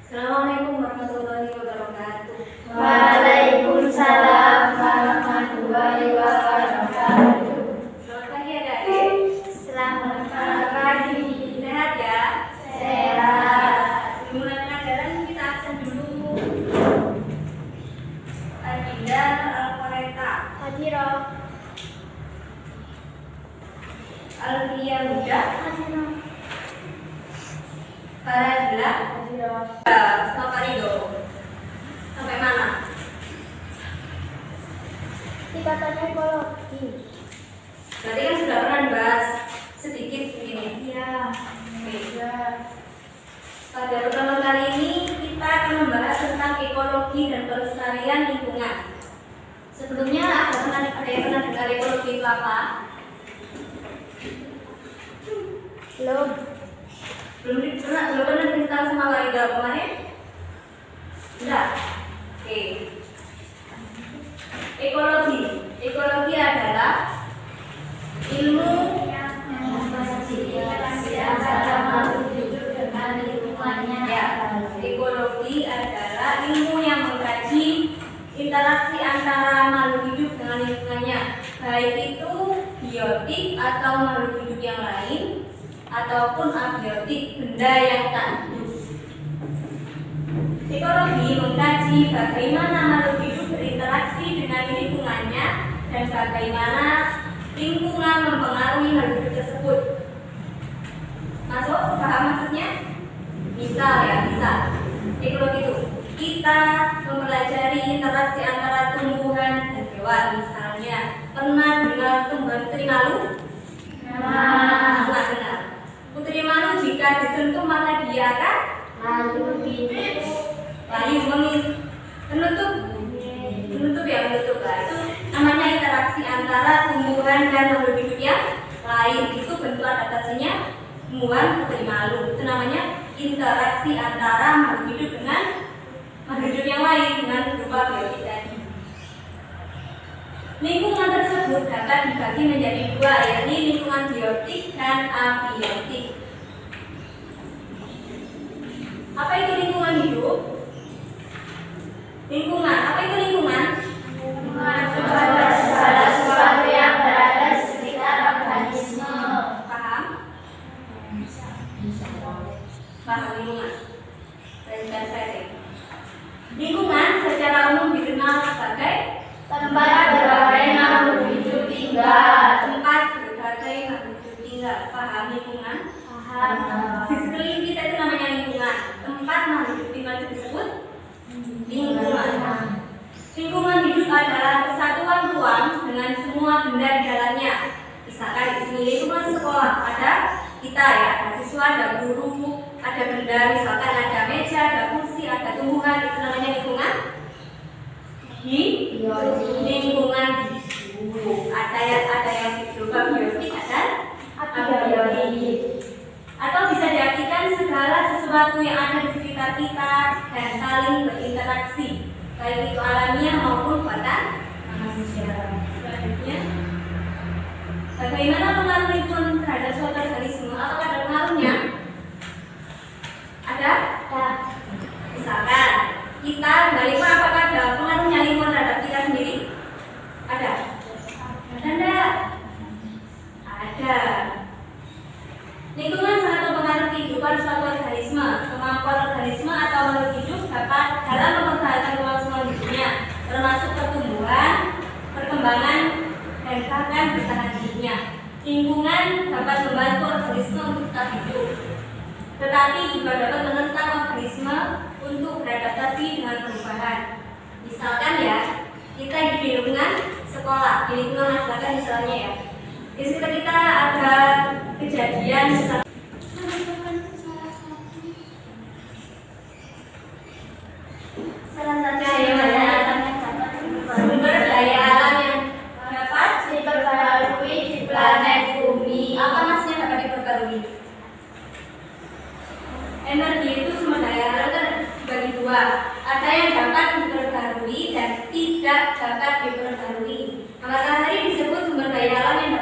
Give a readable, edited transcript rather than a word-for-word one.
Assalamualaikum warahmatullahi wabarakatuh. Waalaikumsalam warahmatullahi wabarakatuh. Selamat pagi adik-adik. Selamat pagi. Sehat ya? Sehat. Mulai pelajaran kita absen dulu. Adinda Al-Fareta, Hadiro. Alfia Huda, Hadiro. Faradila, Hadiro. Bapak Rido. Sampai mana? Kita tanya ekologi. Berarti kan sudah pernah dibahas sedikit begini. Ya. Oke. Pada pertama kali ini kita akan membahas tentang ekologi dan pelestarian lingkungan. Sebelumnya ada yang pernah dengar ekologi itu apa? Belum. Belum pernah diberitahu sama Warga kemarin? Enggak? Oke. Ekologi adalah ilmu Yang memfasilitasi antara makhluk hidup dengan lingkungannya. ya. Ekologi adalah ilmu yang mengkaji interaksi antara makhluk hidup dengan lingkungannya, baik itu biotik atau makhluk hidup yang lain ataupun abiotik, benda yang tak hidup. Ekologi mengkaji bagaimana makhluk hidup berinteraksi dengan lingkungannya dan bagaimana lingkungan mempengaruhi makhluk hidup tersebut. Masuk? Paham maksudnya? Misal ya, misal ekologi itu kita mempelajari interaksi antara tumbuhan dan hewan. Misalnya, pernah dengar tumbuhan putri malu? Pernah dengar. Putri malu jika disentuh maka dia akan Lalu hidup. layu menutup ya, menutup lah. Itu namanya interaksi antara tumbuhan dan makhluk hidup yang lain. Itu bentuk adaptasinya tumbuhan putri malu. Itu namanya interaksi antara makhluk hidup dengan makhluk hidup yang lain dengan berupa biotik tadi. Lingkungan tersebut dapat dibagi menjadi dua, yakni lingkungan biotik dan abiotik. Apa itu lingkungan hidup? Apa itu lingkungan? Lingkungan adalah segala sesuatu yang berada di sekitar organisme. Paham? Paham lingkungan. Perhatikan saya. Lingkungan secara umum dikenal sebagai Tempat berbagai makhluk hidup tinggal. tempat berbagai makhluk hidup tinggal. Paham lingkungan? Paham. Di sekeliling kita itu namanya lingkungan. Tempat makhluk hidup tinggal itu disebut lingkungan. Lingkungan hidup adalah kesatuan ruang dengan semua benda di dalamnya. Misalkan di sini lingkungan sekolah, ada kita ya, ada siswa, ada guru, ada benda, misalkan ada meja, ada kursi, ada tumbuhan, itu namanya lingkungan lingkungan hidup. Ada yang berupa biotik, ada abiotik. Atau bisa diartikan segala sesuatu yang ada di sekitar kita dan saling berinteraksi, baik itu alamiah maupun buatan manusia. Selanjutnya, bagaimana pengaruh lingkungan terhadap suatu organisme? Apakah ada pengaruhnya? Ada? Misalkan kita lingkungan, apakah ada pengaruhnya lingkungan terhadap kita sendiri? Ada? Ada enggak? Ada. Lingkungan sangat mempengaruhi kehidupan suatu organisme. Kemampuan organisme atau makhluk hidup dapat dalam mempertahankan kelangsungan hidupnya, termasuk pertumbuhan, perkembangan, dan bahkan bertahan hidupnya. Lingkungan dapat membantu organisme untuk tetap hidup, tetapi juga dapat menentang organisme untuk beradaptasi dengan perubahan. Misalkan ya, kita hidup di lingkungan sekolah, di lingkungan masyarakat misalnya ya. Di sekitar kita ada kejadian salah satu sumber daya alam yang dapat Diperbarui di planet bumi. apa maksudnya dapat diperbarui? Energi itu sumber daya alam kan dibagi dua. Ada yang dapat diperbarui dan tidak dapat diperbarui. Matahari disebut sumber daya alam yang